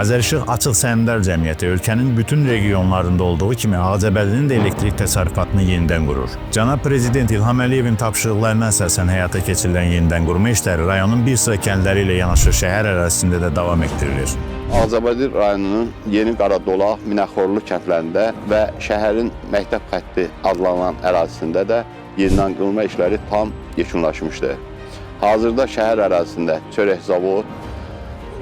Azərişıq Açıq Səhmdar Cəmiyyəti ölkənin bütün regionlarında olduğu kimi Ağcabədi'nin də elektrik təsərrüfatını yenidən qurur. Cənab Prezident İlham Əliyevin tapşırıqlarına əsasən həyata keçirilən yenidən qurma işləri rayonun bir sıra kəndləri ilə yanaşı şəhər ərazisində də davam etdirilir. Ağcabədi rayonunun Yeni Qaradolaq, Minəxorlu kəndlərində və şəhərin məktəb xətti adlanan ərazisində də yenidən qurma işləri tam yekunlaşmışdır. Hazırda şəhər ərazisində çörək zavod,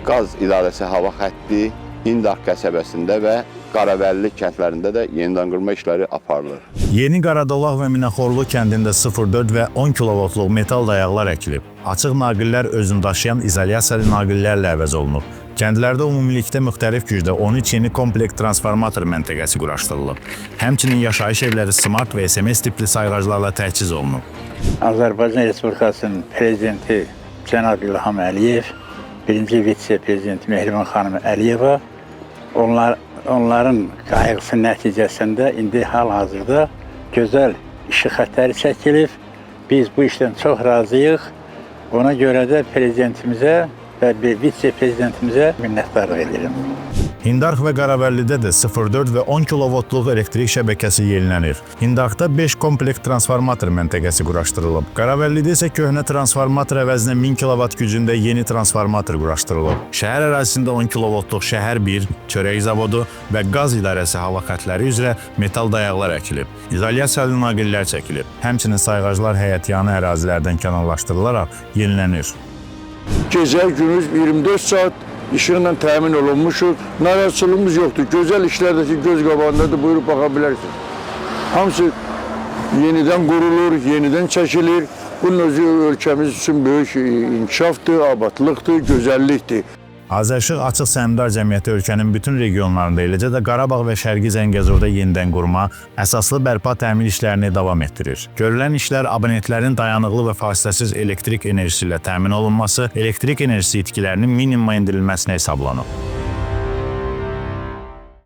qaz idarəsi hava xətti, İndarq qəsəbəsində və Qaravəlli kəndlərində də yenidən qurma işləri aparılır. Yeni Qaradolaq və Minəxorlu kəndində 0,4 və 10 kilovoltluq metal dayaqlar əkilib. Açıq naqillər özünü daşıyan izolyasiyalı naqillərlə əvəz olunub. Kəndlərdə ümumilikdə müxtəlif gücdə 13 yeni komplekt transformator məntəqəsi quraşdırılıb. Həmçinin yaşayış evləri smart və SMS tipli sayğaclarla təchiz olunub. Azərbaycan Respublikasının Prezidenti Cənab İlham Əliyev, birinci vitse-prezidenti Mehriban xanım Əliyeva onların qayğısı nəticəsində indi hal-hazırda gözəl işıq xəttləri çəkilib. Biz bu işdən çox razıyıq. Ona görə də prezidentimizə və vitse-prezidentimizə minnətdarlıq edirəm. İndarq və Qaravəllidə də 0,4 və 10 kilovoltluq elektrik şəbəkəsi yenilənir. İndarqda 5 komplekt transformator məntəqəsi quraşdırılıb. Qaravəllidə isə köhnə transformator əvəzinə 1000 kilovat gücündə yeni transformator quraşdırılıb. Şəhər ərazisində 10 kilovoltluq şəhər 1, çörək zavodu və qaz idarəsi hava xətləri üzrə metal dayaqlar əkilib. İzolyasiyalı naqillər çəkilib. Həmçinin sayğaclar həyətyanı ərazilərdən kənarlaşdırılaraq yenilənir. Gecə, gündüz 24 saat işıqla təmin olunmuşuq. Narahatçılığımız yoxdur. Gözəl işlərdəki göz qabağındadır, buyurub baxa bilərsiniz. Hamısı yenidən qurulur, yenidən çəkilir. Bunun özü ölkəmiz üçün böyük inkişafdır, abadlıqdır, gözəllikdir. Azərişıq Açıq Səhmdar Cəmiyyəti ölkənin bütün regionlarında, eləcə də Qarabağ və Şərqi Zəngəzurda yenidən qurma, əsaslı bərpa təmin işlərini davam etdirir. Görülən işlər abonentlərin dayanıqlı və fasiləsiz elektrik enerjisi ilə təmin olunması, elektrik enerjisi itkilərinin minimuma endirilməsinə hesablanıb.